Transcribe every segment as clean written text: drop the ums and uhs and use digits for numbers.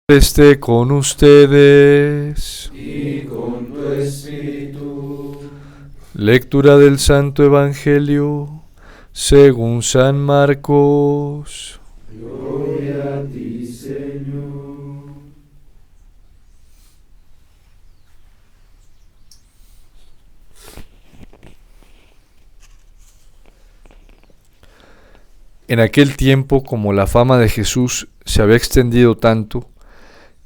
Esté con ustedes. Y con tu espíritu. Lectura del Santo Evangelio según San Marcos. Gloria a ti, Señor. En aquel tiempo, como la fama de Jesús se había extendido tanto,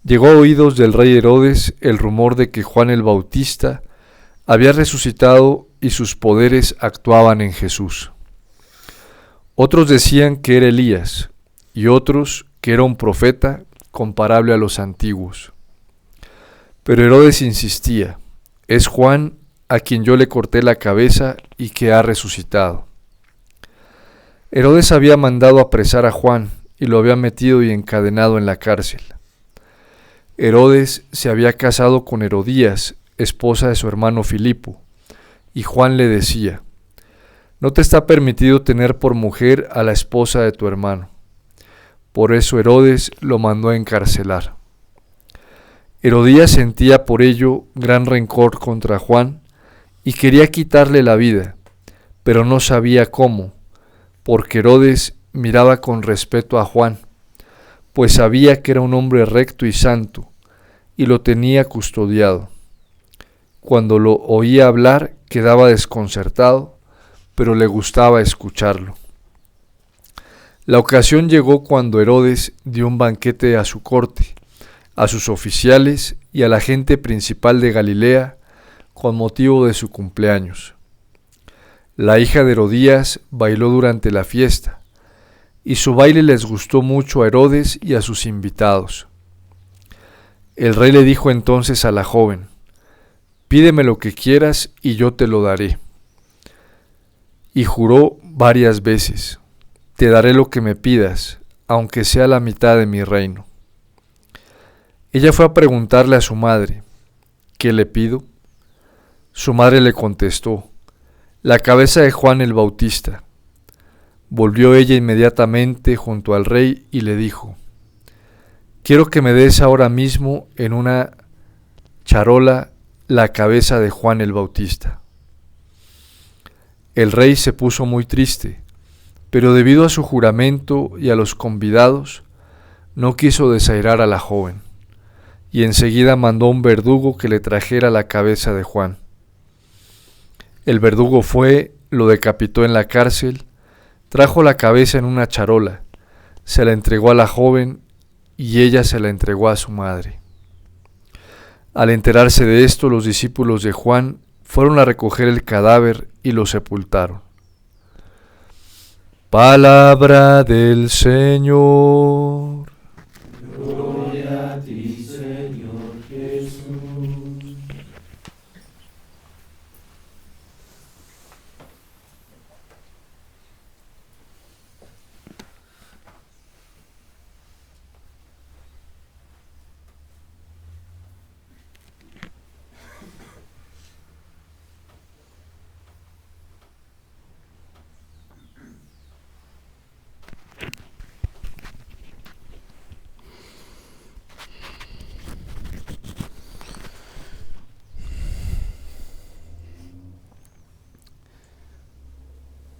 llegó a oídos del rey Herodes el rumor de que Juan el Bautista había resucitado y sus poderes actuaban en Jesús. Otros decían que era Elías y otros que era un profeta comparable a los antiguos. Pero Herodes insistía: es Juan a quien yo le corté la cabeza y que ha resucitado. Herodes había mandado apresar a Juan y lo había metido y encadenado en la cárcel. Herodes se había casado con Herodías, esposa de su hermano Filipo, y Juan le decía: no te está permitido tener por mujer a la esposa de tu hermano. Por eso Herodes lo mandó a encarcelar. Herodías sentía por ello gran rencor contra Juan y quería quitarle la vida, pero no sabía cómo, porque Herodes miraba con respeto a Juan, pues sabía que era un hombre recto y santo, y lo tenía custodiado. Cuando lo oía hablar quedaba desconcertado, pero le gustaba escucharlo. La ocasión llegó cuando Herodes dio un banquete a su corte, a sus oficiales y a la gente principal de Galilea con motivo de su cumpleaños. La hija de Herodías bailó durante la fiesta, y su baile les gustó mucho a Herodes y a sus invitados. El rey le dijo entonces a la joven: pídeme lo que quieras y yo te lo daré. Y juró varias veces: te daré lo que me pidas, aunque sea la mitad de mi reino. Ella fue a preguntarle a su madre: ¿qué le pido? Su madre le contestó: la cabeza de Juan el Bautista. Volvió ella inmediatamente junto al rey y le dijo: quiero que me des ahora mismo en una charola la cabeza de Juan el Bautista. El rey se puso muy triste, pero debido a su juramento y a los convidados, no quiso desairar a la joven, y enseguida mandó un verdugo que le trajera la cabeza de Juan. El verdugo fue, lo decapitó en la cárcel, trajo la cabeza en una charola, se la entregó a la joven y ella se la entregó a su madre. Al enterarse de esto, los discípulos de Juan fueron a recoger el cadáver y lo sepultaron. Palabra del Señor. Gloria a ti, Señor Jesús.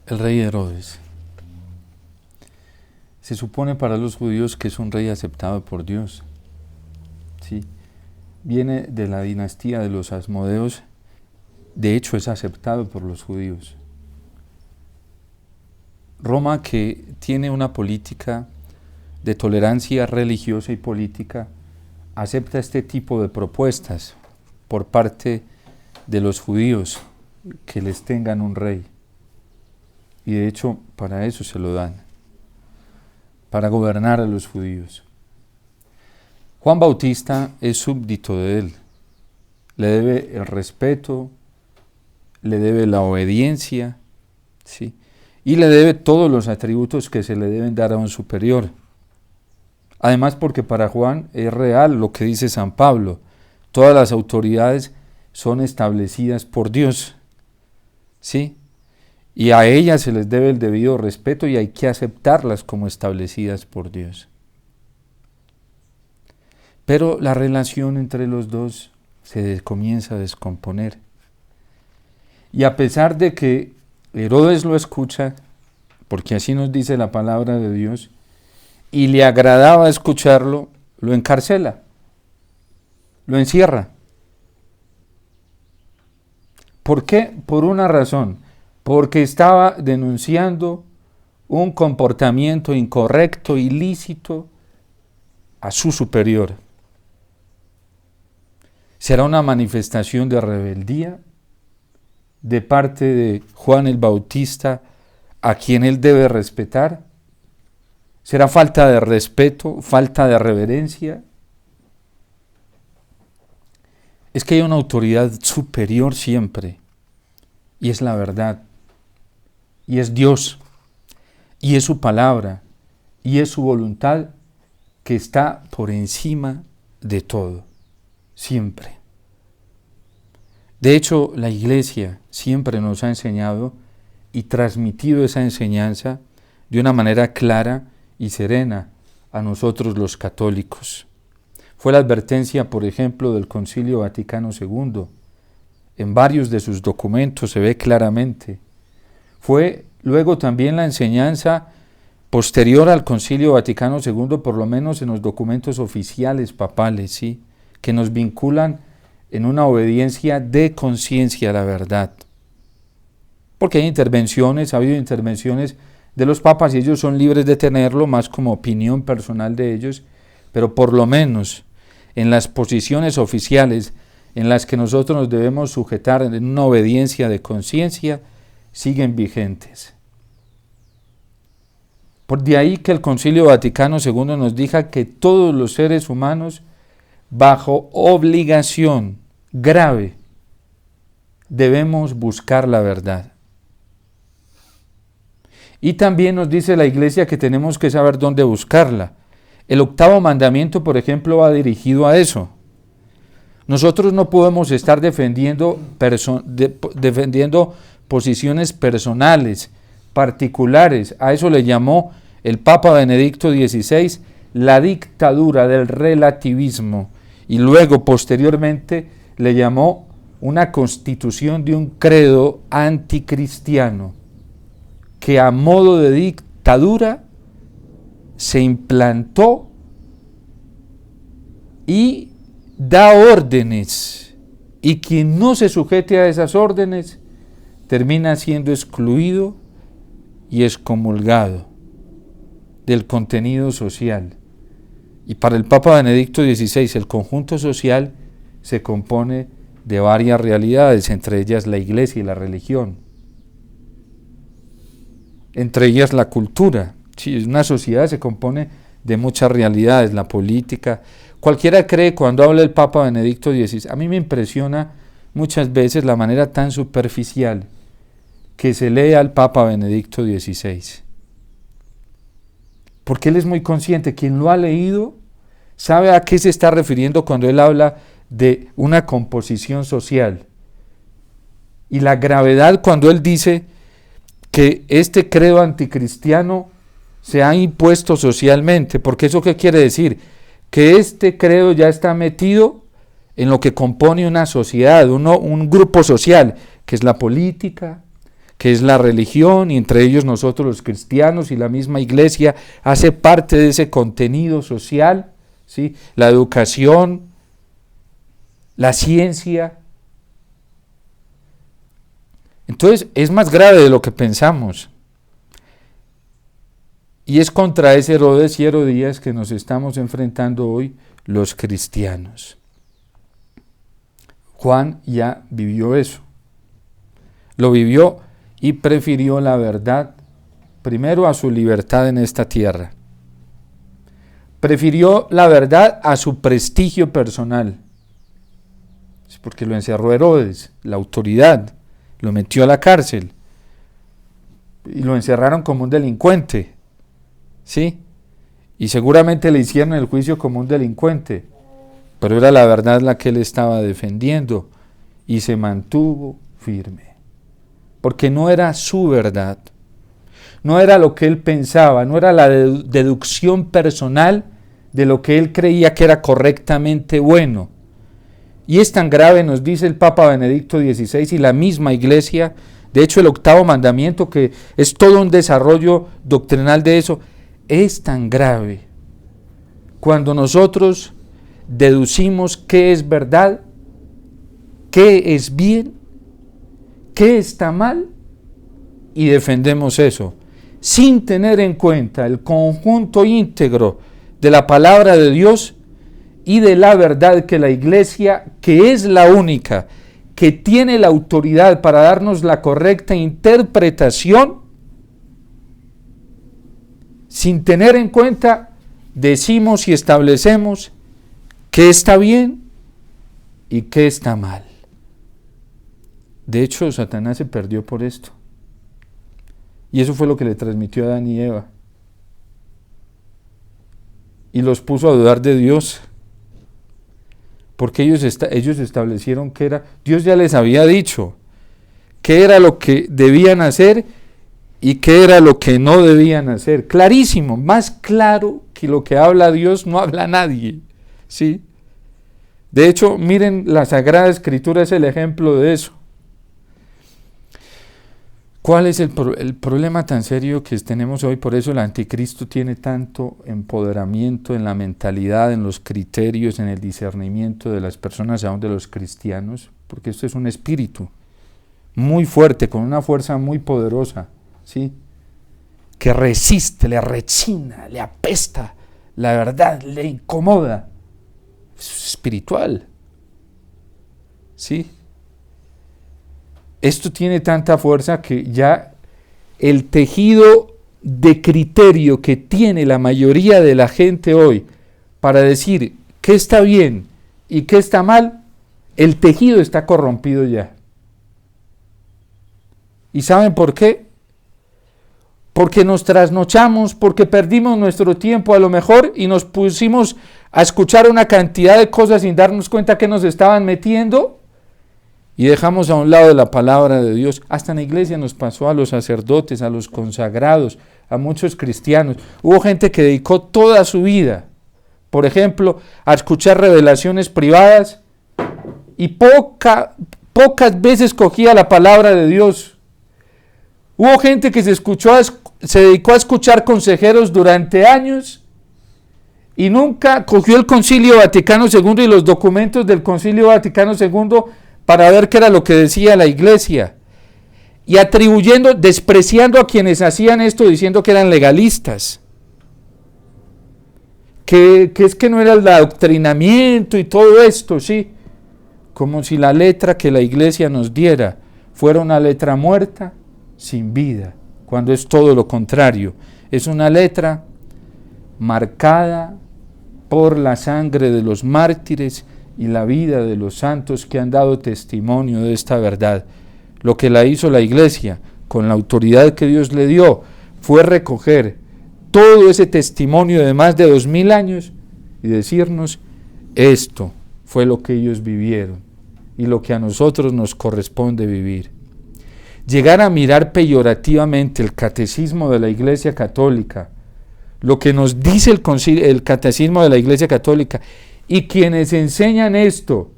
El rey Herodes. Se supone para los judíos que es un rey aceptado por Dios. ¿Sí? Viene de la dinastía de los Asmodeos, de hecho es aceptado por los judíos. Roma, que tiene una política de tolerancia religiosa y política, acepta este tipo de propuestas por parte de los judíos, que les tengan un rey. Y de hecho, para eso se lo dan, para gobernar a los judíos. Juan Bautista es súbdito de él, le debe el respeto, le debe la obediencia, ¿sí? Y le debe todos los atributos que se le deben dar a un superior. Además, porque para Juan es real lo que dice San Pablo: todas las autoridades son establecidas por Dios, ¿sí? Y a ellas se les debe el debido respeto y hay que aceptarlas como establecidas por Dios. Pero la relación entre los dos se comienza a descomponer. Y a pesar de que Herodes lo escucha, porque así nos dice la palabra de Dios, y le agradaba escucharlo, lo encarcela, lo encierra. ¿Por qué? Por una razón, porque estaba denunciando un comportamiento incorrecto, ilícito, a su superior. ¿Será una manifestación de rebeldía de parte de Juan el Bautista, a quien él debe respetar? ¿Será falta de respeto, falta de reverencia? Es que hay una autoridad superior siempre, y es la verdad, y es Dios, y es su palabra, y es su voluntad que está por encima de todo, siempre. De hecho, la Iglesia siempre nos ha enseñado y transmitido esa enseñanza de una manera clara y serena a nosotros los católicos. Fue la advertencia, por ejemplo, del Concilio Vaticano II. En varios de sus documentos se ve claramente. Fue luego también la enseñanza posterior al Concilio Vaticano II, por lo menos en los documentos oficiales papales, ¿sí?, que nos vinculan en una obediencia de conciencia a la verdad. Porque hay intervenciones, ha habido intervenciones de los papas y ellos son libres de tenerlo, más como opinión personal de ellos, pero por lo menos en las posiciones oficiales en las que nosotros nos debemos sujetar en una obediencia de conciencia, siguen vigentes. Por de ahí que el Concilio Vaticano II nos diga que todos los seres humanos, bajo obligación grave, debemos buscar la verdad. Y también nos dice la Iglesia que tenemos que saber dónde buscarla. El 8º mandamiento, por ejemplo, va dirigido a eso. Nosotros no podemos estar defendiendo posiciones personales, particulares. A eso le llamó el Papa Benedicto XVI la dictadura del relativismo, y luego posteriormente le llamó una constitución de un credo anticristiano que a modo de dictadura se implantó y da órdenes, y quien no se sujete a esas órdenes termina siendo excluido y excomulgado del contenido social. Y para el Papa Benedicto XVI el conjunto social se compone de varias realidades, entre ellas la Iglesia y la religión, entre ellas la cultura. Sí, una sociedad se compone de muchas realidades, la política. Cualquiera cree cuando habla el Papa Benedicto XVI. A mí me impresiona muchas veces la manera tan superficial que se lee al Papa Benedicto XVI. Porque él es muy consciente, quien lo ha leído sabe a qué se está refiriendo cuando él habla de una composición social. Y la gravedad cuando él dice que este credo anticristiano se ha impuesto socialmente, porque ¿eso qué quiere decir? Que este credo ya está metido en lo que compone una sociedad, un grupo social, que es la política, que es la religión, y entre ellos nosotros los cristianos y la misma Iglesia hace parte de ese contenido social, ¿sí? La educación, la ciencia. Entonces es más grave de lo que pensamos. Y es contra ese Herodes y Herodías que nos estamos enfrentando hoy los cristianos. Juan ya vivió eso. Lo vivió y prefirió la verdad primero a su libertad en esta tierra. Prefirió la verdad a su prestigio personal. Es porque lo encerró Herodes, la autoridad, lo metió a la cárcel y lo encerraron como un delincuente. ¿Sí? Y seguramente le hicieron el juicio como un delincuente, pero era la verdad la que él estaba defendiendo y se mantuvo firme, porque no era su verdad, no era lo que él pensaba, no era la deducción personal de lo que él creía que era correctamente bueno. Y es tan grave, nos dice el Papa Benedicto XVI y la misma Iglesia, de hecho el 8º mandamiento, que es todo un desarrollo doctrinal de eso, es tan grave cuando nosotros deducimos qué es verdad, qué es bien, qué está mal, y defendemos eso, sin tener en cuenta el conjunto íntegro de la palabra de Dios y de la verdad que la Iglesia, que es la única que tiene la autoridad para darnos la correcta interpretación, sin tener en cuenta, decimos y establecemos qué está bien y qué está mal. De hecho, Satanás se perdió por esto. Y eso fue lo que le transmitió a Adán y Eva. Y los puso a dudar de Dios. Porque ellos establecieron que era, Dios ya les había dicho qué era lo que debían hacer y qué era lo que no debían hacer. Clarísimo, más claro que lo que habla Dios no habla nadie. ¿Sí? De hecho, miren, la Sagrada Escritura es el ejemplo de eso. ¿Cuál es el problema tan serio que tenemos hoy? Por eso el anticristo tiene tanto empoderamiento en la mentalidad, en los criterios, en el discernimiento de las personas, aún de los cristianos, porque esto es un espíritu muy fuerte, con una fuerza muy poderosa, ¿sí? Que resiste, le rechina, le apesta, la verdad, le incomoda. Es espiritual, ¿sí? Esto tiene tanta fuerza que ya el tejido de criterio que tiene la mayoría de la gente hoy para decir qué está bien y qué está mal, el tejido está corrompido ya. ¿Y saben por qué? Porque nos trasnochamos, porque perdimos nuestro tiempo a lo mejor y nos pusimos a escuchar una cantidad de cosas sin darnos cuenta que nos estaban metiendo. Y dejamos a un lado la palabra de Dios. Hasta en la iglesia nos pasó, a los sacerdotes, a los consagrados, a muchos cristianos. Hubo gente que dedicó toda su vida, por ejemplo, a escuchar revelaciones privadas y pocas veces cogía la palabra de Dios. Hubo gente que se dedicó a escuchar consejeros durante años y nunca cogió el Concilio Vaticano II y los documentos del Concilio Vaticano II para ver qué era lo que decía la Iglesia, y despreciando a quienes hacían esto, diciendo que eran legalistas, que es que no era el adoctrinamiento y todo esto, ¿sí? Como si la letra que la Iglesia nos diera fuera una letra muerta, sin vida, cuando es todo lo contrario, es una letra marcada por la sangre de los mártires y la vida de los santos que han dado testimonio de esta verdad. Lo que la hizo la Iglesia, con la autoridad que Dios le dio, fue recoger todo ese testimonio de más de 2000 años y decirnos, esto fue lo que ellos vivieron y lo que a nosotros nos corresponde vivir. Llegar a mirar peyorativamente el catecismo de la Iglesia Católica, lo que nos dice el catecismo de la Iglesia Católica, y quienes enseñan esto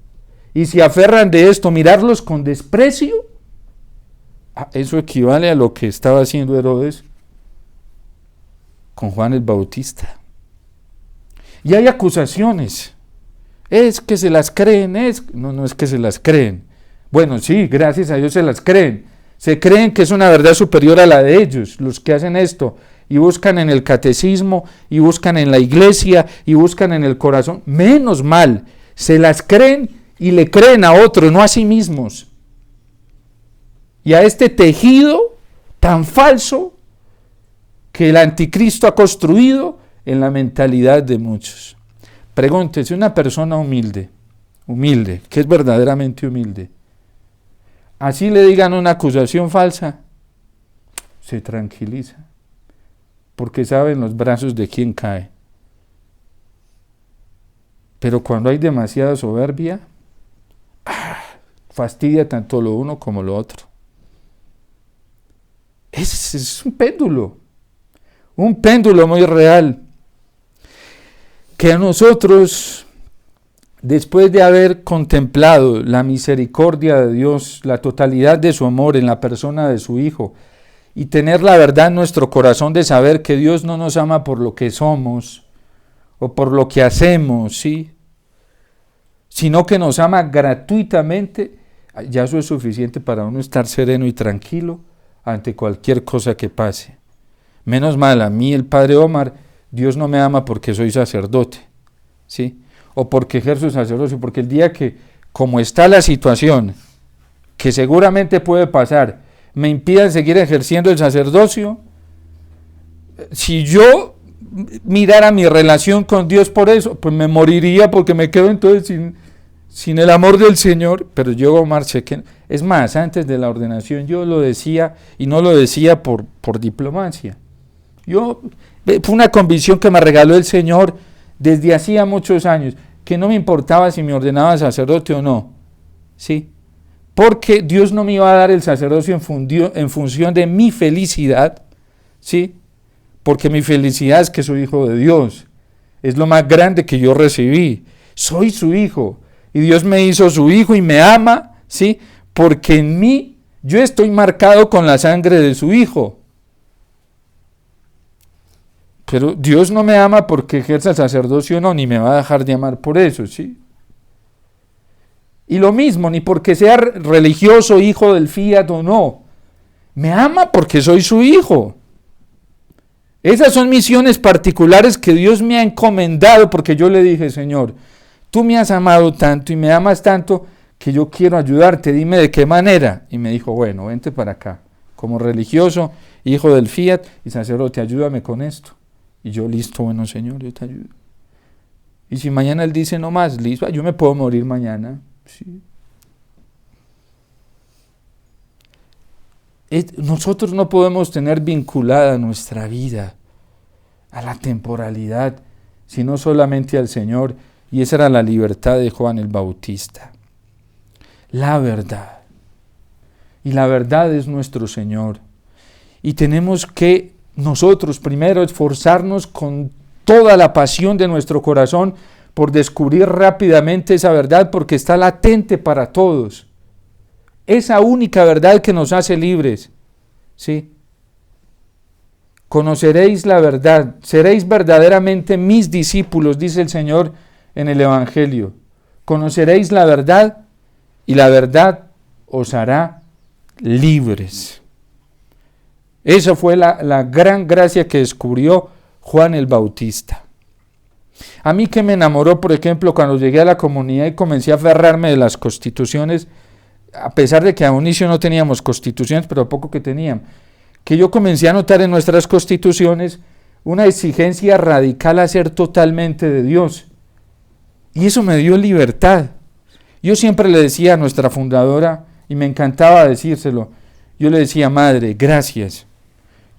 y se aferran de esto, mirarlos con desprecio, eso equivale a lo que estaba haciendo Herodes con Juan el Bautista. Y hay acusaciones, es que se las creen, no es que se las creen. Bueno, sí, gracias a Dios se las creen. Se creen que es una verdad superior a la de ellos, los que hacen esto, y buscan en el catecismo, y buscan en la iglesia, y buscan en el corazón. Menos mal, se las creen y le creen a otros, no a sí mismos. Y a este tejido tan falso que el anticristo ha construido en la mentalidad de muchos. Pregúntese, una persona humilde, que es verdaderamente humilde, así le digan una acusación falsa, se tranquiliza, porque sabe en los brazos de quién cae. Pero cuando hay demasiada soberbia, fastidia tanto lo uno como lo otro. Es un péndulo muy real. que a nosotros, después de haber contemplado la misericordia de Dios, la totalidad de su amor en la persona de su Hijo, y tener la verdad en nuestro corazón de saber que Dios no nos ama por lo que somos o por lo que hacemos, ¿sí?, sino que nos ama gratuitamente, ya eso es suficiente para uno estar sereno y tranquilo ante cualquier cosa que pase. Menos mal, a mí, el padre Omar, Dios no me ama porque soy sacerdote, ¿sí?, o porque ejerzo el sacerdocio, porque el día que, como está la situación, que seguramente puede pasar, me impidan seguir ejerciendo el sacerdocio, si yo mirara mi relación con Dios por eso, pues me moriría, porque me quedo entonces sin el amor del Señor. Pero yo, Omar, sé que, es más, antes de la ordenación yo lo decía, y no lo decía por diplomacia. Fue una convicción que me regaló el Señor desde hacía muchos años, que no me importaba si me ordenaba sacerdote o no, ¿sí?, porque Dios no me iba a dar el sacerdocio en función de mi felicidad, ¿sí?, porque mi felicidad es que soy hijo de Dios, es lo más grande que yo recibí, soy su hijo, y Dios me hizo su hijo y me ama, ¿sí?, porque en mí yo estoy marcado con la sangre de su hijo. Pero Dios no me ama porque ejerza el sacerdocio, no, ni me va a dejar de amar por eso, ¿sí? Y lo mismo, ni porque sea religioso, hijo del fiat o no. Me ama porque soy su hijo. Esas son misiones particulares que Dios me ha encomendado, porque yo le dije: Señor, tú me has amado tanto y me amas tanto que yo quiero ayudarte, dime de qué manera. Y me dijo: bueno, vente para acá, como religioso, hijo del fiat y sacerdote, ayúdame con esto. Y yo: listo, bueno, Señor, yo te ayudo. Y si mañana Él dice no más, listo, yo me puedo morir mañana. Sí. Nosotros no podemos tener vinculada nuestra vida a la temporalidad, sino solamente al Señor. Y esa era la libertad de Juan el Bautista. La verdad. Y la verdad es nuestro Señor. Y tenemos que nosotros primero esforzarnos con toda la pasión de nuestro corazón por descubrir rápidamente esa verdad, porque está latente para todos. Esa única verdad que nos hace libres, ¿sí? Conoceréis la verdad, seréis verdaderamente mis discípulos, dice el Señor en el Evangelio. Conoceréis la verdad y la verdad os hará libres. Esa fue la gran gracia que descubrió Juan el Bautista. A mí que me enamoró, por ejemplo, cuando llegué a la comunidad y comencé a aferrarme de las constituciones, a pesar de que a un inicio no teníamos constituciones, pero poco que teníamos, que yo comencé a notar en nuestras constituciones una exigencia radical a ser totalmente de Dios. Y eso me dio libertad. Yo siempre le decía a nuestra fundadora, y me encantaba decírselo, yo le decía: madre, gracias.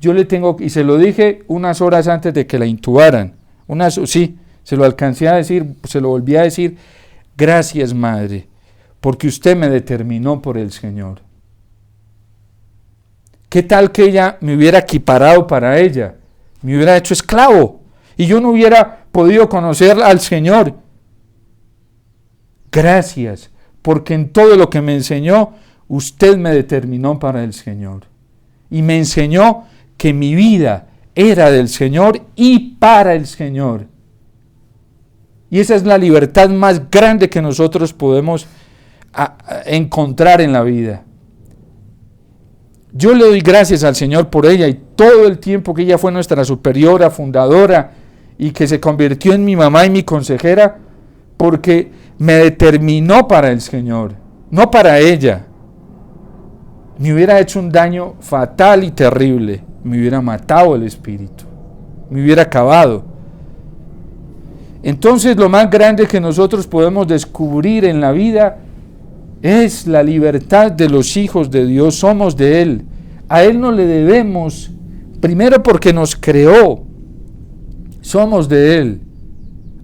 Yo le tengo, y se lo dije unas horas antes de que la intubaran, sí, se lo alcancé a decir, se lo volví a decir: gracias, madre, porque usted me determinó por el Señor. ¿Qué tal que ella me hubiera equiparado para ella? Me hubiera hecho esclavo y yo no hubiera podido conocer al Señor. Gracias, porque en todo lo que me enseñó, usted me determinó para el Señor. Y me enseñó que mi vida era del Señor y para el Señor. Y esa es la libertad más grande que nosotros podemos encontrar en la vida. Yo le doy gracias al Señor por ella y todo el tiempo que ella fue nuestra superiora, fundadora y que se convirtió en mi mamá y mi consejera, porque me determinó para el Señor, no para ella. Me hubiera hecho un daño fatal y terrible, me hubiera matado el espíritu, me hubiera acabado. Entonces lo más grande que nosotros podemos descubrir en la vida es la libertad de los hijos de Dios, somos de Él. A Él no le debemos, primero porque nos creó, somos de Él.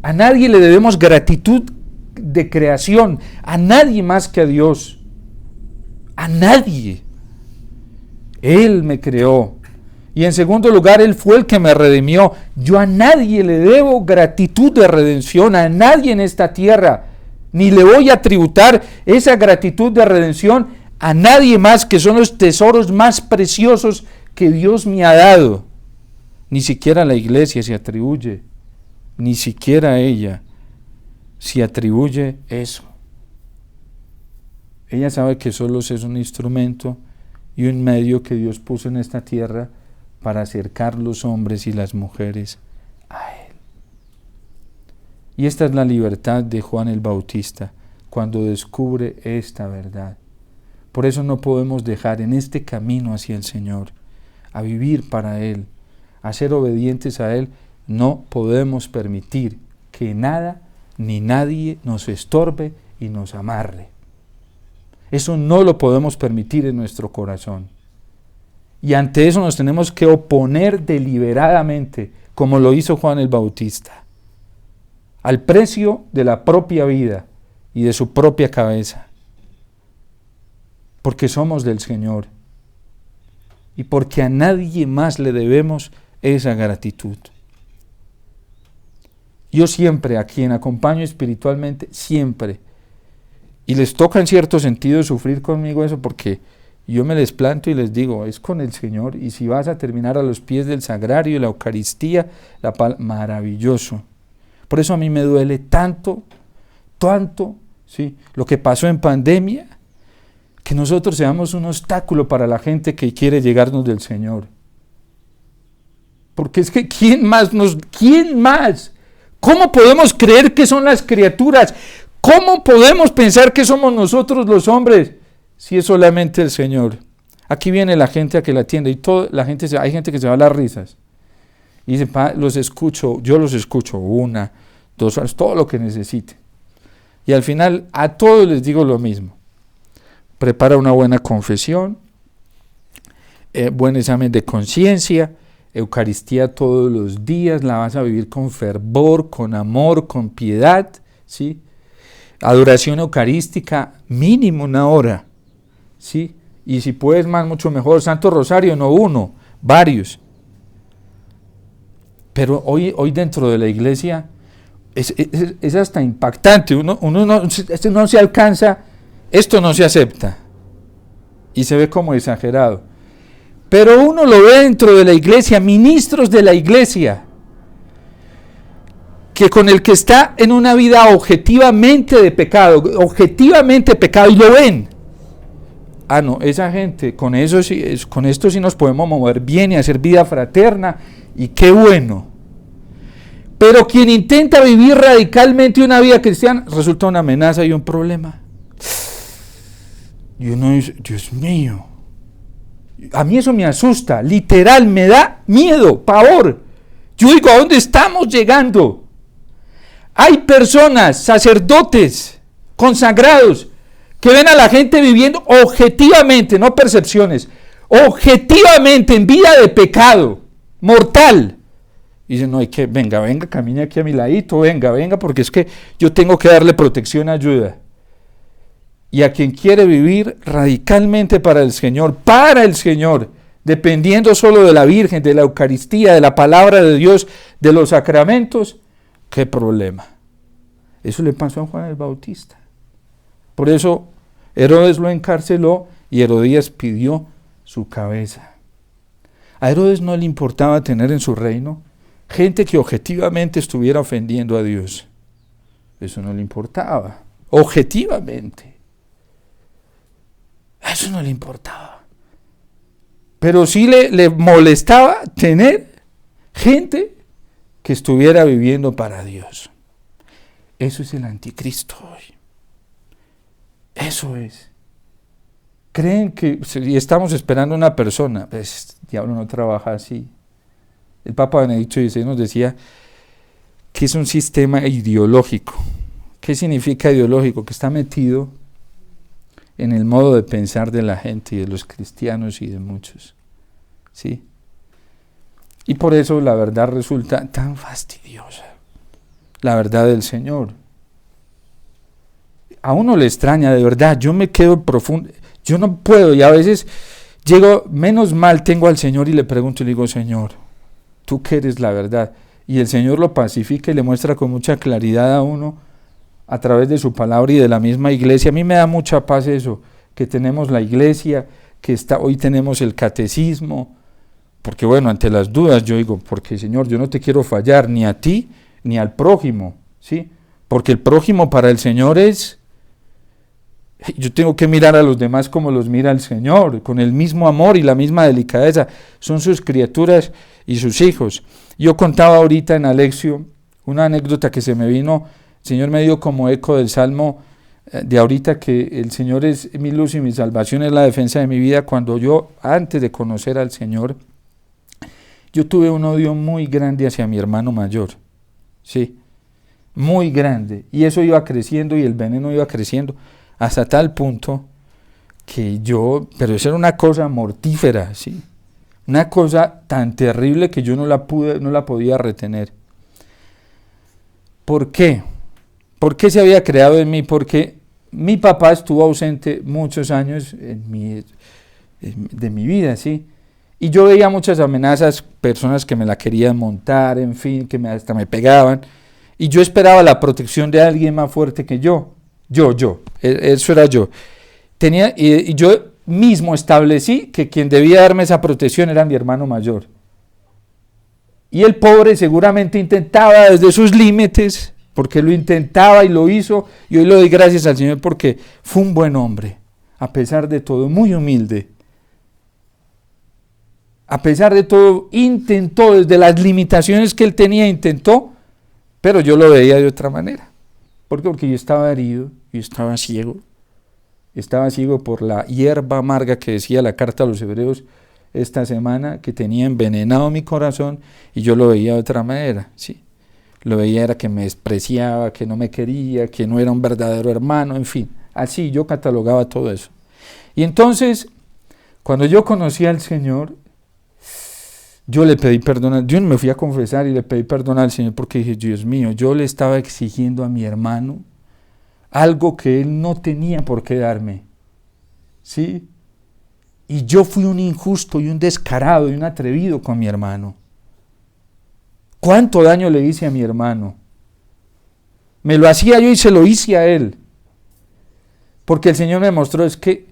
A nadie le debemos gratitud de creación, a nadie más que a Dios, a nadie. Él me creó Y en segundo lugar, Él fue el que me redimió. Yo a nadie le debo gratitud de redención, a nadie en esta tierra, ni le voy a tributar esa gratitud de redención a nadie más, que son los tesoros más preciosos que Dios me ha dado. Ni siquiera la iglesia se atribuye, ni siquiera ella se atribuye eso. Ella sabe que solo es un instrumento y un medio que Dios puso en esta tierra para acercar los hombres y las mujeres a Él. Y esta es la libertad de Juan el Bautista, cuando descubre esta verdad. Por eso no podemos dejar en este camino hacia el Señor, a vivir para Él, a ser obedientes a Él. No podemos permitir que nada ni nadie nos estorbe y nos amarre. Eso no lo podemos permitir en nuestro corazón. Y ante eso nos tenemos que oponer deliberadamente, como lo hizo Juan el Bautista, al precio de la propia vida y de su propia cabeza. Porque somos del Señor y porque a nadie más le debemos esa gratitud. Yo siempre, a quien acompaño espiritualmente, siempre, y les toca en cierto sentido sufrir conmigo eso, porque yo me les planto y les digo, es con el Señor, y si vas a terminar a los pies del sagrario, la Eucaristía, maravilloso. Por eso a mí me duele tanto, ¿sí?, lo que pasó en pandemia, que nosotros seamos un obstáculo para la gente que quiere llegarnos del Señor. Porque es que ¿quién más? ¿Cómo podemos creer que son las criaturas? ¿Cómo podemos pensar que somos nosotros los hombres si es solamente el Señor? Aquí viene la gente a que la atienda y hay gente que se va a las risas. Y dice, yo los escucho 1, 2 horas, todo lo que necesite. Y al final a todos les digo lo mismo. Prepara una buena confesión, buen examen de conciencia, Eucaristía todos los días, la vas a vivir con fervor, con amor, con piedad, ¿sí? Adoración eucarística, mínimo 1 hora, ¿sí? Y si puedes más, mucho mejor. Santo Rosario, no 1, varios. Pero hoy dentro de la iglesia es hasta impactante. Uno no se alcanza, esto no se acepta. Y se ve como exagerado. Pero uno lo ve dentro de la iglesia, ministros de la iglesia, que con el que está en una vida objetivamente de pecado, y lo ven. No, esa gente, con esto sí nos podemos mover bien y hacer vida fraterna, y qué bueno. Pero quien intenta vivir radicalmente una vida cristiana, resulta una amenaza y un problema. Y uno dice, Dios mío, a mí eso me asusta, literal, me da miedo, pavor. Yo digo, ¿a dónde estamos llegando? Hay personas, sacerdotes, consagrados, que ven a la gente viviendo objetivamente, no percepciones, objetivamente en vida de pecado, mortal. Y dicen, no, venga, camine aquí a mi ladito, venga, porque es que yo tengo que darle protección, ayuda. Y a quien quiere vivir radicalmente para el Señor, dependiendo solo de la Virgen, de la Eucaristía, de la palabra de Dios, de los sacramentos, ¿qué problema? Eso le pasó a Juan el Bautista. Por eso Herodes lo encarceló y Herodías pidió su cabeza. A Herodes no le importaba tener en su reino gente que objetivamente estuviera ofendiendo a Dios. Eso no le importaba, objetivamente. Eso no le importaba. Pero sí le molestaba tener gente que estuviera viviendo para Dios. Eso es el anticristo hoy. Eso es. Creen que si estamos esperando una persona, pues el diablo no trabaja así. El Papa Benedicto XVI nos decía que es un sistema ideológico. ¿Qué significa ideológico? Que está metido en el modo de pensar de la gente y de los cristianos y de muchos, ¿sí? Y por eso la verdad resulta tan fastidiosa, la verdad del Señor. A uno le extraña, de verdad, yo me quedo profundo, yo no puedo, y a veces Llego, menos mal tengo al Señor y le pregunto y le digo, Señor, tú que eres la verdad. Y el Señor lo pacifica y le muestra con mucha claridad a uno a través de su palabra y de la misma iglesia. A mí me da mucha paz eso, que tenemos la iglesia, que hoy tenemos el catecismo, porque bueno, ante las dudas yo digo, porque Señor, yo no te quiero fallar ni a ti ni al prójimo, ¿sí? Porque el prójimo para el Señor yo tengo que mirar a los demás como los mira el Señor, con el mismo amor y la misma delicadeza. Son sus criaturas y sus hijos. Yo contaba ahorita en Alexio una anécdota que se me vino, el Señor me dio como eco del Salmo de ahorita, que el Señor es mi luz y mi salvación, es la defensa de mi vida. Cuando yo, antes de conocer al Señor, yo tuve un odio muy grande hacia mi hermano mayor, sí, muy grande, y eso iba creciendo y el veneno iba creciendo, hasta tal punto que pero eso era una cosa mortífera, ¿sí? Una cosa tan terrible que yo no la podía retener. ¿Por qué? ¿Por qué se había creado en mí? Porque mi papá estuvo ausente muchos años de mi vida, ¿sí? Y yo veía muchas amenazas, personas que me la querían montar, en fin, que hasta me pegaban, y yo esperaba la protección de alguien más fuerte que yo. Eso era yo. Y yo mismo establecí que quien debía darme esa protección era mi hermano mayor. Y el pobre seguramente intentaba desde sus límites, porque lo intentaba y lo hizo, y hoy le doy gracias al Señor porque fue un buen hombre, a pesar de todo, muy humilde. A pesar de todo, intentó, desde las limitaciones que él tenía, intentó, pero yo lo veía de otra manera. ¿Por qué? Porque yo estaba herido, yo estaba ciego por la hierba amarga que decía la carta a los Hebreos esta semana, que tenía envenenado mi corazón, y yo lo veía de otra manera, ¿sí? Lo veía era que me despreciaba, que no me quería, que no era un verdadero hermano, en fin, así yo catalogaba todo eso. Y entonces, cuando yo conocí al Señor, yo le pedí perdón, yo me fui a confesar y le pedí perdón al Señor porque dije, Dios mío, yo le estaba exigiendo a mi hermano algo que él no tenía por qué darme, ¿sí? Y yo fui un injusto y un descarado y un atrevido con mi hermano. ¿Cuánto daño le hice a mi hermano? Me lo hacía yo y se lo hice a él. Porque el Señor me mostró, es que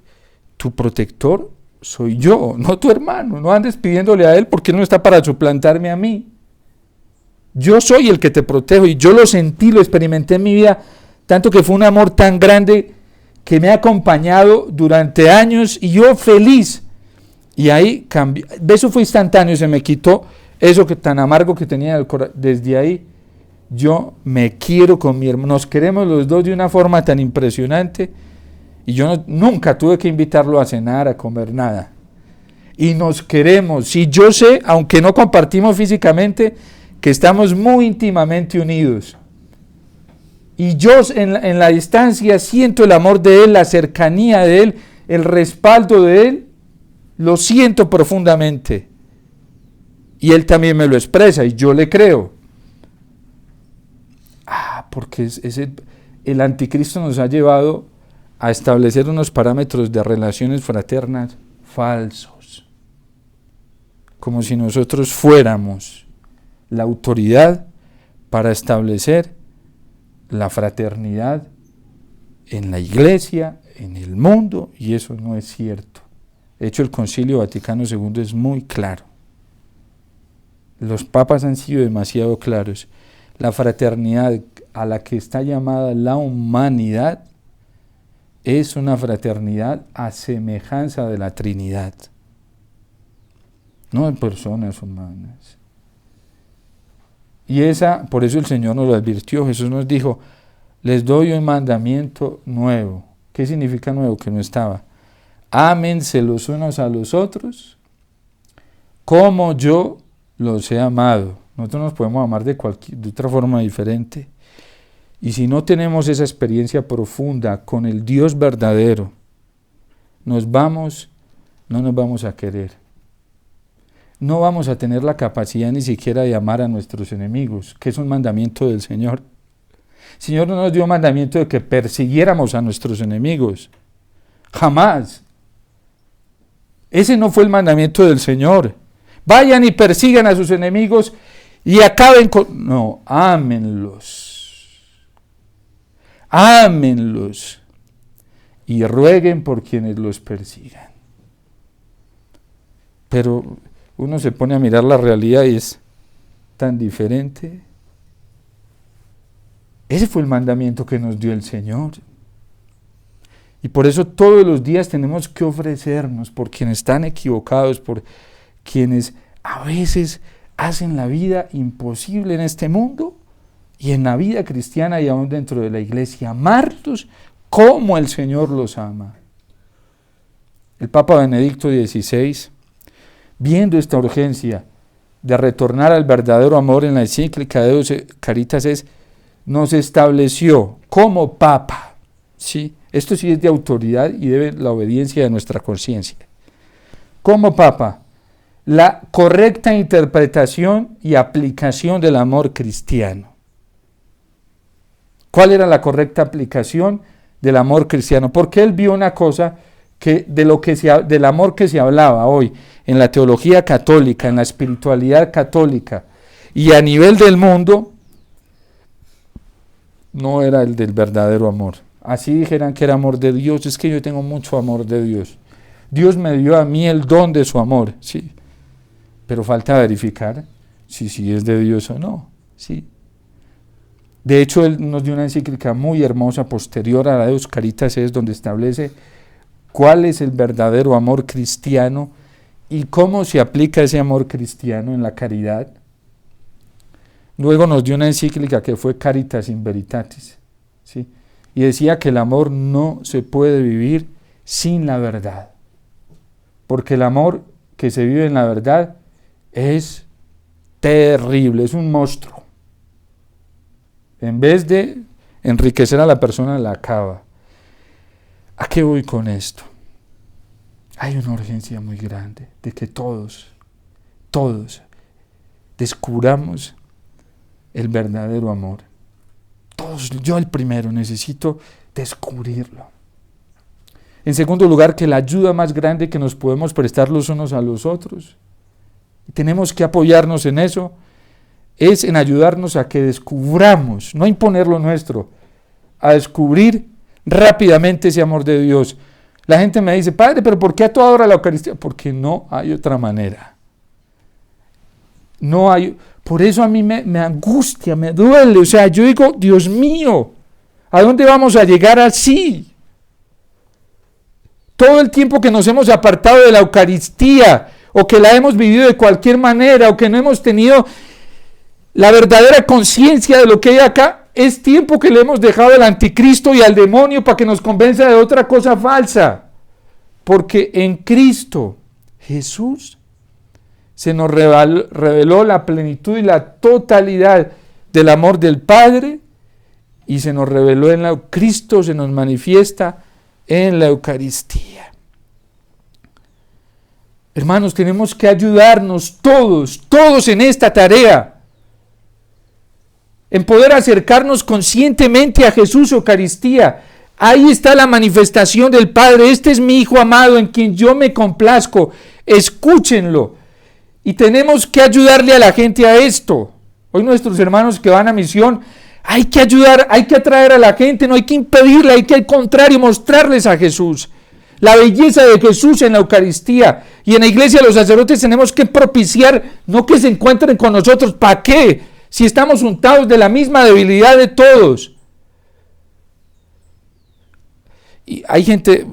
tu protector soy yo, no tu hermano. No andes pidiéndole a él porque él no está para suplantarme a mí. Yo soy el que te protejo, y yo lo sentí, lo experimenté en mi vida, tanto que fue un amor tan grande que me ha acompañado durante años, y yo feliz. Y ahí cambió, eso fue instantáneo, se me quitó eso que tan amargo que tenía en el corazón. Desde ahí yo me quiero con mi hermano, nos queremos los dos de una forma tan impresionante, y yo nunca tuve que invitarlo a cenar, a comer, nada. Y nos queremos, y yo sé, aunque no compartimos físicamente, que estamos muy íntimamente unidos. Y yo en la distancia siento el amor de él, la cercanía de él, el respaldo de él, lo siento profundamente. Y él también me lo expresa y yo le creo. Porque el anticristo nos ha llevado a establecer unos parámetros de relaciones fraternas falsos. Como si nosotros fuéramos la autoridad para establecer la fraternidad en la iglesia, en el mundo, y eso no es cierto. De hecho, el Concilio Vaticano II es muy claro. Los papas han sido demasiado claros. La fraternidad a la que está llamada la humanidad es una fraternidad a semejanza de la Trinidad, no en personas humanas. Y por eso el Señor nos lo advirtió. Jesús nos dijo, les doy un mandamiento nuevo. ¿Qué significa nuevo? Que no estaba. Ámense los unos a los otros como yo los he amado. Nosotros nos podemos amar de otra forma diferente. Y si no tenemos esa experiencia profunda con el Dios verdadero, no nos vamos a querer. No vamos a tener la capacidad ni siquiera de amar a nuestros enemigos, que es un mandamiento del Señor. El Señor no nos dio mandamiento de que persiguiéramos a nuestros enemigos. Jamás. Ese no fue el mandamiento del Señor. Vayan y persigan a sus enemigos y acaben con... No, ámenlos. Ámenlos. Y rueguen por quienes los persigan. Pero uno se pone a mirar la realidad y es tan diferente. Ese fue el mandamiento que nos dio el Señor. Y por eso todos los días tenemos que ofrecernos por quienes están equivocados, por quienes a veces hacen la vida imposible en este mundo y en la vida cristiana y aún dentro de la iglesia. Amarlos como el Señor los ama. El Papa Benedicto XVI, viendo esta urgencia de retornar al verdadero amor en la encíclica Deus Caritas Es, nos estableció como Papa, ¿sí? Esto sí es de autoridad y debe la obediencia de nuestra conciencia. Como Papa, la correcta interpretación y aplicación del amor cristiano. ¿Cuál era la correcta aplicación del amor cristiano? Porque él vio una cosa que del amor que se hablaba hoy en la teología católica, en la espiritualidad católica y a nivel del mundo, no era el del verdadero amor. Así dijeran que era amor de Dios, es que yo tengo mucho amor de Dios. Dios me dio a mí el don de su amor, sí. Pero falta verificar si es de Dios o no, sí. De hecho, él nos dio una encíclica muy hermosa posterior a la Deus Caritas Es, donde establece cuál es el verdadero amor cristiano y cómo se aplica ese amor cristiano en la caridad. Luego nos dio una encíclica que fue Caritas in Veritatis, ¿sí? Y decía que el amor no se puede vivir sin la verdad, porque el amor que se vive en la verdad es terrible, es un monstruo. En vez de enriquecer a la persona, la acaba. ¿A qué voy con esto? Hay una urgencia muy grande de que todos descubramos el verdadero amor. Todos, yo el primero, necesito descubrirlo. En segundo lugar, que la ayuda más grande que nos podemos prestar los unos a los otros, y tenemos que apoyarnos en eso, es en ayudarnos a que descubramos, no imponer lo nuestro, a descubrir rápidamente ese amor de Dios. La gente me dice, padre, pero ¿por qué a toda hora la Eucaristía? Porque no hay otra manera. No hay, por eso a mí me angustia, me duele. O sea, yo digo, Dios mío, ¿a dónde vamos a llegar así? Todo el tiempo que nos hemos apartado de la Eucaristía, o que la hemos vivido de cualquier manera, o que no hemos tenido la verdadera conciencia de lo que hay acá, es tiempo que le hemos dejado al anticristo y al demonio para que nos convenza de otra cosa falsa. Porque en Cristo Jesús se nos reveló la plenitud y la totalidad del amor del Padre, y se nos reveló en Cristo, se nos manifiesta en la Eucaristía. Hermanos, tenemos que ayudarnos todos en esta tarea, en poder acercarnos conscientemente a Jesús Eucaristía. Ahí está la manifestación del Padre. Este es mi Hijo amado en quien yo me complazco. Escúchenlo. Y tenemos que ayudarle a la gente a esto. Hoy nuestros hermanos que van a misión, hay que ayudar, hay que atraer a la gente, no hay que impedirle, hay que al contrario mostrarles a Jesús. La belleza de Jesús en la Eucaristía. Y en la iglesia los sacerdotes tenemos que propiciar, no que se encuentren con nosotros. ¿Para qué? Si estamos untados de la misma debilidad de todos. Y hay gente,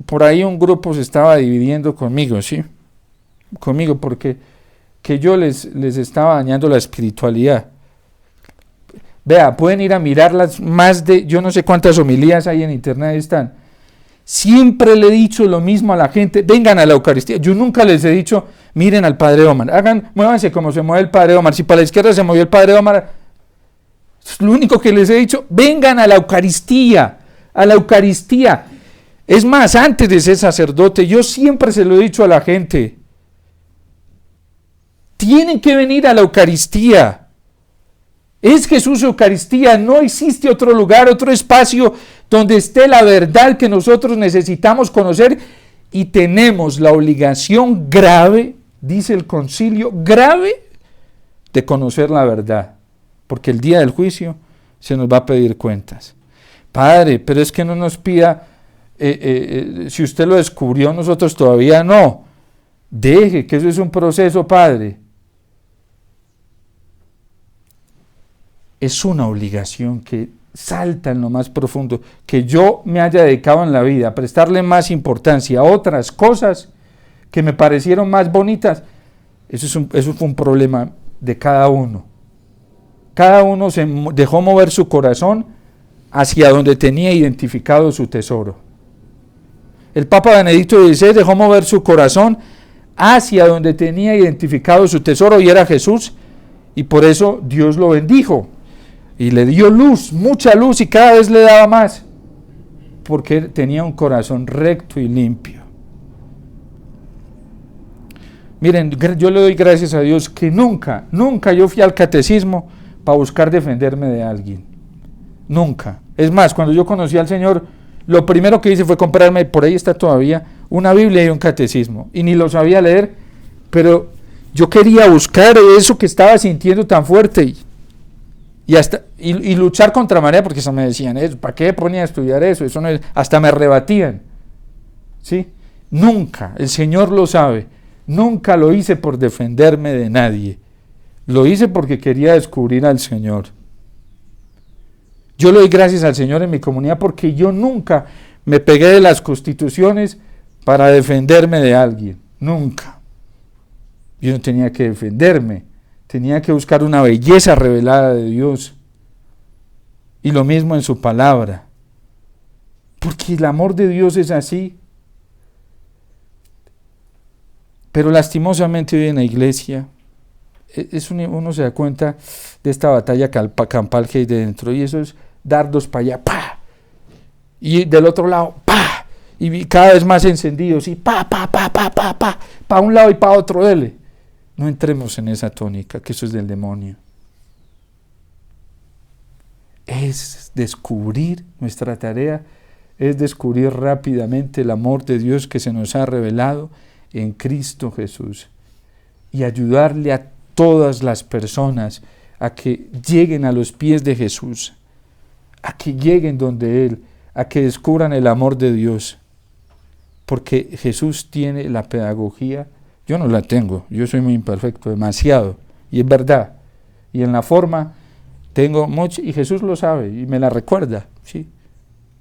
por ahí un grupo se estaba dividiendo conmigo, ¿sí? Conmigo, porque que yo les estaba dañando la espiritualidad. Vea, pueden ir a mirarlas, más de, yo no sé cuántas homilías hay en internet, están. Siempre le he dicho lo mismo a la gente, vengan a la Eucaristía. Yo nunca les he dicho, miren al Padre Omar, muévanse como se mueve el Padre Omar. Si para la izquierda se movió el Padre Omar, es lo único que les he dicho, vengan a la Eucaristía, a la Eucaristía. Es más, antes de ser sacerdote, yo siempre se lo he dicho a la gente, tienen que venir a la Eucaristía. Es Jesús Eucaristía, no existe otro lugar, otro espacio donde esté la verdad que nosotros necesitamos conocer y tenemos la obligación grave, dice el concilio, grave de conocer la verdad, porque el día del juicio se nos va a pedir cuentas. Padre, pero es que no nos pida, si usted lo descubrió, nosotros todavía no. Deje, que eso es un proceso, Padre. Es una obligación que salta en lo más profundo, que yo me haya dedicado en la vida a prestarle más importancia a otras cosas que me parecieron más bonitas. Eso fue un problema de cada uno. Cada uno se dejó mover su corazón hacia donde tenía identificado su tesoro. El Papa Benedicto XVI dejó mover su corazón hacia donde tenía identificado su tesoro, y era Jesús, y por eso Dios lo bendijo y le dio luz, mucha luz, y cada vez le daba más, porque tenía un corazón recto y limpio. Miren, yo le doy gracias a Dios que nunca yo fui al catecismo para buscar defenderme de alguien. Nunca. Es más, cuando yo conocí al Señor, lo primero que hice fue comprarme, por ahí está todavía, una Biblia y un catecismo. Y ni lo sabía leer, pero yo quería buscar eso que estaba sintiendo tan fuerte y luchar contra marea, porque eso me decían, ¿para qué ponía a estudiar eso? Eso no es, hasta me rebatían. ¿Sí? Nunca, el Señor lo sabe, nunca lo hice por defenderme de nadie. Lo hice porque quería descubrir al Señor. Yo le doy gracias al Señor en mi comunidad porque yo nunca me pegué de las constituciones para defenderme de alguien. Nunca. Yo no tenía que defenderme. Tenía que buscar una belleza revelada de Dios. Y lo mismo en su palabra. Porque el amor de Dios es así. Pero lastimosamente hoy en la iglesia uno se da cuenta de esta batalla campal que hay dentro, y eso es dardos para allá, ¡pa! Y del otro lado, ¡pa! Y cada vez más encendidos, y ¡pa! Para un lado y para otro, dele. No entremos en esa tónica, que eso es del demonio. Es descubrir, nuestra tarea es descubrir rápidamente el amor de Dios que se nos ha revelado en Cristo Jesús, y ayudarle a todas las personas a que lleguen a los pies de Jesús, a que lleguen donde Él, a que descubran el amor de Dios, porque Jesús tiene la pedagogía. Yo no la tengo, yo soy muy imperfecto, demasiado, y es verdad, y en la forma tengo mucho, y Jesús lo sabe, y me la recuerda, ¿sí?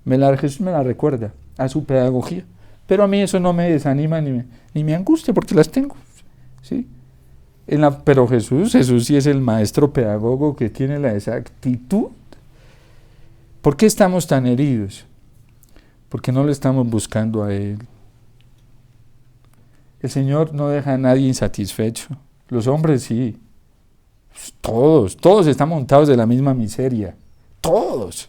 Jesús me la recuerda, a su pedagogía, pero a mí eso no me desanima ni me angustia, porque las tengo, ¿sí? Pero Jesús sí es el maestro pedagogo que tiene la exactitud. ¿Por qué estamos tan heridos? Porque no le estamos buscando a Él. El Señor no deja a nadie insatisfecho. Los hombres sí. Todos están montados de la misma miseria. Todos.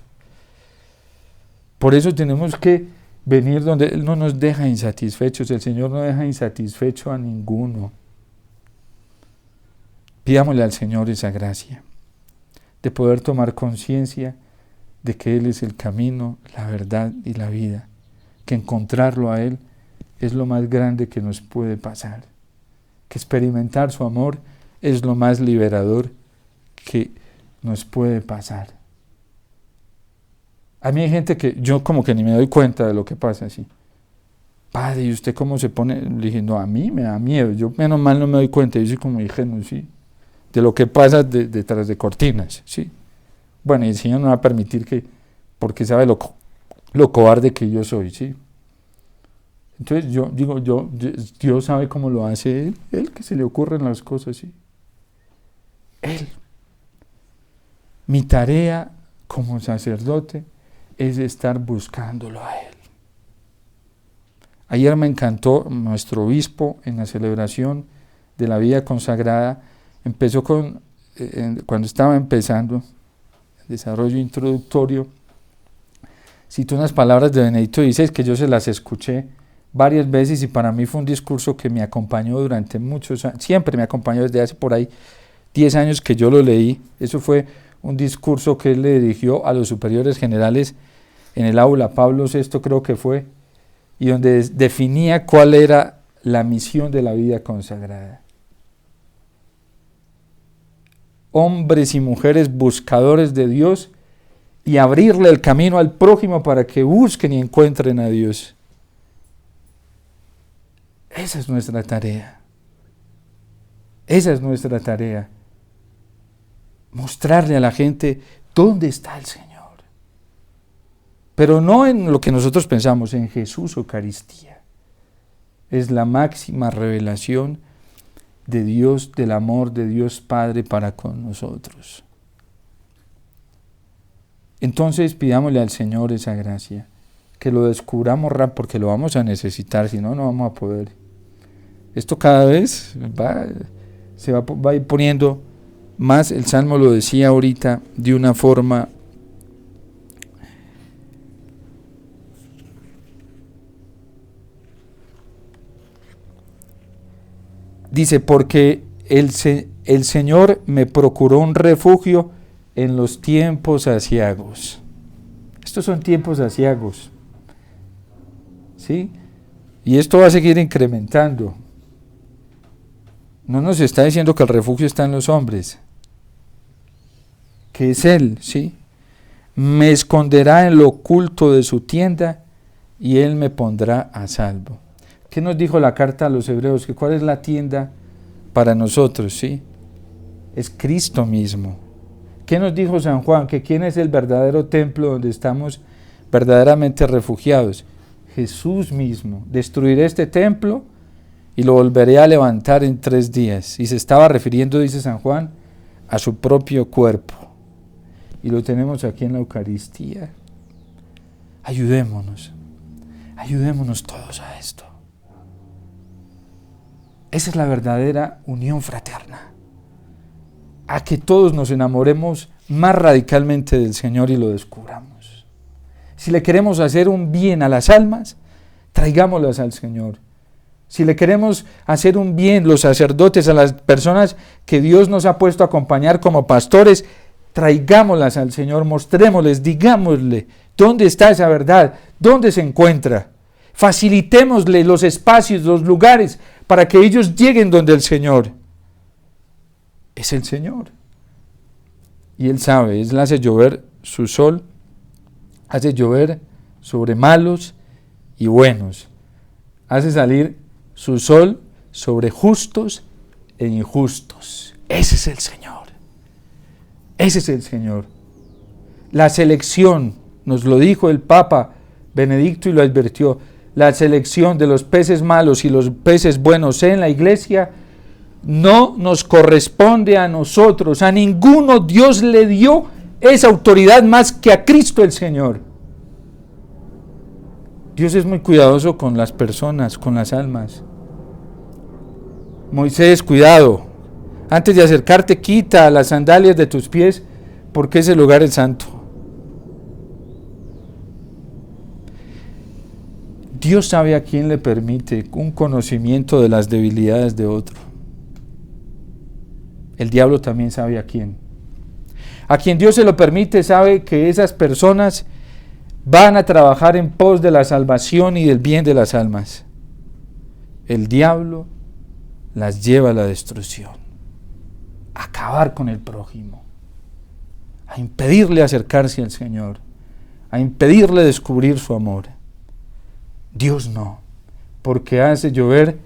Por eso tenemos que venir donde Él no nos deja insatisfechos. El Señor no deja insatisfecho a ninguno. Pidámosle al Señor esa gracia de poder tomar conciencia de que Él es el camino, la verdad y la vida, que encontrarlo a Él es lo más grande que nos puede pasar, que experimentar su amor es lo más liberador que nos puede pasar. A mí hay gente que yo como que ni me doy cuenta de lo que pasa así. Padre, ¿y usted cómo se pone? Le dije, no, a mí me da miedo, yo menos mal no me doy cuenta, yo soy como ingenuo, sí, de lo que pasa detrás de cortinas, ¿sí? Bueno, y el Señor no va a permitir porque sabe lo cobarde que yo soy, ¿sí? Entonces yo digo, Dios sabe cómo lo hace Él que se le ocurren las cosas, ¿sí? Él. Mi tarea como sacerdote es estar buscándolo a Él. Ayer me encantó nuestro obispo en la celebración de la vida consagrada. Empezó cuando estaba empezando el desarrollo introductorio, citó unas palabras de Benedicto XVI que yo se las escuché varias veces, y para mí fue un discurso que me acompañó durante muchos años, siempre me acompañó desde hace por ahí 10 años que yo lo leí. Eso fue un discurso que él le dirigió a los superiores generales en el aula Pablo VI, creo que fue, y donde definía cuál era la misión de la vida consagrada. Hombres y mujeres buscadores de Dios y abrirle el camino al prójimo para que busquen y encuentren a Dios. Esa es nuestra tarea. Esa es nuestra tarea. Mostrarle a la gente dónde está el Señor. Pero no en lo que nosotros pensamos, en Jesús Eucaristía. Es la máxima revelación de Dios, del amor de Dios Padre para con nosotros. Entonces pidámosle al Señor esa gracia, que lo descubramos rápido, porque lo vamos a necesitar, si no, no vamos a poder. Esto cada vez va a ir poniendo más. El Salmo lo decía ahorita de una forma dice, porque el Señor me procuró un refugio en los tiempos aciagos. Estos son tiempos aciagos, ¿sí? Y esto va a seguir incrementando. No nos está diciendo que el refugio está en los hombres, que es Él, ¿sí? Me esconderá en lo oculto de su tienda y Él me pondrá a salvo. ¿Qué nos dijo la carta a los hebreos? Que ¿cuál es la tienda para nosotros? ¿Sí? Es Cristo mismo. ¿Qué nos dijo San Juan? Que ¿quién es el verdadero templo donde estamos verdaderamente refugiados? Jesús mismo. Destruiré este templo y lo volveré a levantar en 3 días. Y se estaba refiriendo, dice San Juan, a su propio cuerpo. Y lo tenemos aquí en la Eucaristía. Ayudémonos todos a esto. Esa es la verdadera unión fraterna. A que todos nos enamoremos más radicalmente del Señor y lo descubramos. Si le queremos hacer un bien a las almas, traigámoslas al Señor. Si le queremos hacer un bien los sacerdotes a las personas que Dios nos ha puesto a acompañar como pastores, traigámoslas al Señor, mostrémosles, digámosle dónde está esa verdad, dónde se encuentra. Facilitémosle los espacios, los lugares, para que ellos lleguen donde el Señor. Es el Señor. Y Él sabe, Él hace llover su sol, hace llover sobre malos y buenos. Hace salir su sol sobre justos e injustos. Ese es el Señor. Ese es el Señor. La selección, nos lo dijo el Papa Benedicto y lo advirtió, la selección de los peces malos y los peces buenos en la iglesia no nos corresponde a nosotros. A ninguno Dios le dio esa autoridad más que a Cristo el Señor. Dios es muy cuidadoso con las personas, con las almas. Moisés, cuidado. Antes de acercarte, quita las sandalias de tus pies, porque ese lugar es santo. Dios sabe a quién le permite un conocimiento de las debilidades de otro. El diablo también sabe a quién. A quien Dios se lo permite sabe que esas personas van a trabajar en pos de la salvación y del bien de las almas. El diablo las lleva a la destrucción, a acabar con el prójimo, a impedirle acercarse al Señor, a impedirle descubrir su amor. Dios no, porque hace llover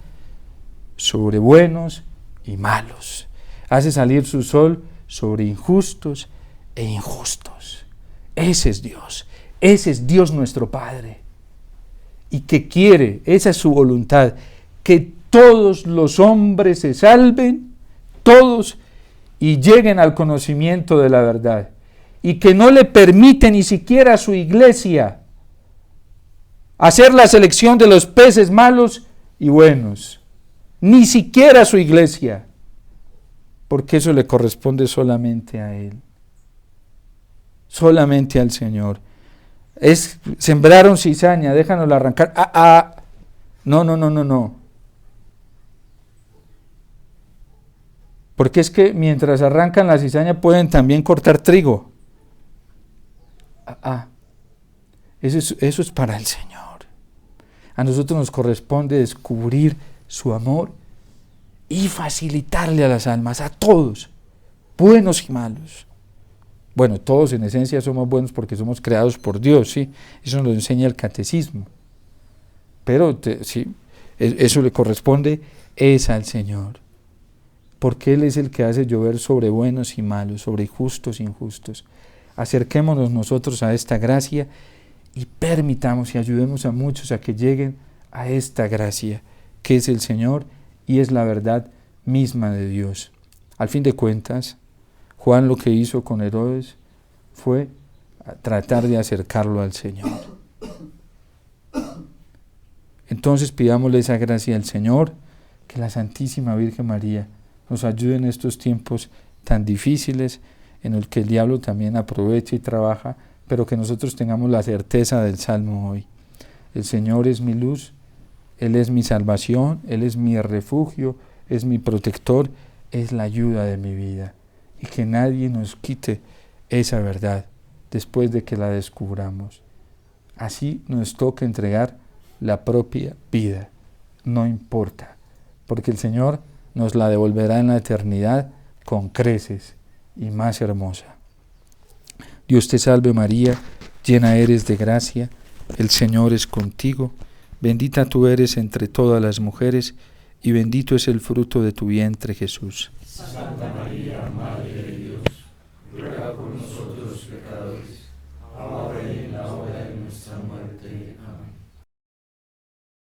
sobre buenos y malos, hace salir su sol sobre injustos e injustos. Ese es Dios nuestro Padre, y que quiere, esa es su voluntad, que todos los hombres se salven, todos, y lleguen al conocimiento de la verdad, y que no le permite ni siquiera a su iglesia hacer la selección de los peces malos y buenos, ni siquiera a su iglesia, porque eso le corresponde solamente a Él, solamente al Señor. Sembraron cizaña, déjanosla arrancar. No. Porque es que mientras arrancan la cizaña pueden también cortar trigo. Eso es para el Señor. A nosotros nos corresponde descubrir su amor y facilitarle a las almas, a todos, buenos y malos. Bueno, todos en esencia somos buenos porque somos creados por Dios, ¿sí? Eso nos lo enseña el catecismo. Pero sí, eso le corresponde es al Señor. Porque Él es el que hace llover sobre buenos y malos, sobre justos e injustos. Acerquémonos nosotros a esta gracia y permitamos y ayudemos a muchos a que lleguen a esta gracia, que es el Señor y es la verdad misma de Dios. Al fin de cuentas, Juan lo que hizo con Herodes fue tratar de acercarlo al Señor. Entonces pidámosle esa gracia al Señor, que la Santísima Virgen María nos ayude en estos tiempos tan difíciles, en el que el diablo también aprovecha y trabaja, pero que nosotros tengamos la certeza del Salmo hoy. El Señor es mi luz, Él es mi salvación, Él es mi refugio, es mi protector, es la ayuda de mi vida. Y que nadie nos quite esa verdad después de que la descubramos. Así nos toca entregar la propia vida, no importa, porque el Señor nos la devolverá en la eternidad con creces y más hermosa. Dios te salve María, llena eres de gracia, el Señor es contigo, bendita tú eres entre todas las mujeres, y bendito es el fruto de tu vientre Jesús. Santa María, Madre de Dios, ruega por nosotros pecadores,